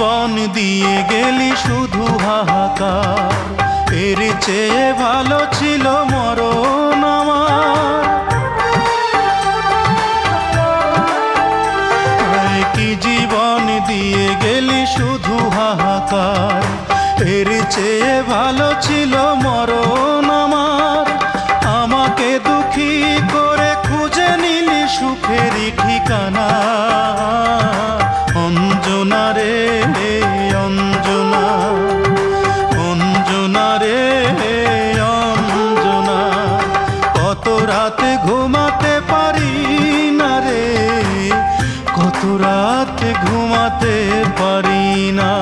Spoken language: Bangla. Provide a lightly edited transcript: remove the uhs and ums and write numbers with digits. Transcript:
জীবন দিয়ে গেলি শুধু হাহাকার, এর চেয়ে ভালো ছিল মরণ আমার। কি জীবন দিয়ে গেলি শুধু হাহাকার, এর চেয়ে ভালো ছিল মরণ আমার। আমাকে দুঃখী করে খুঁজে নিলি সুখেরই ঠিকানা। অঞ্জনা রে অঞ্জনা, অঞ্জনা রে অঞ্জনা, কত রাতে ঘুমাতে পারি না রে, কত রাতে ঘুমাতে পারি না।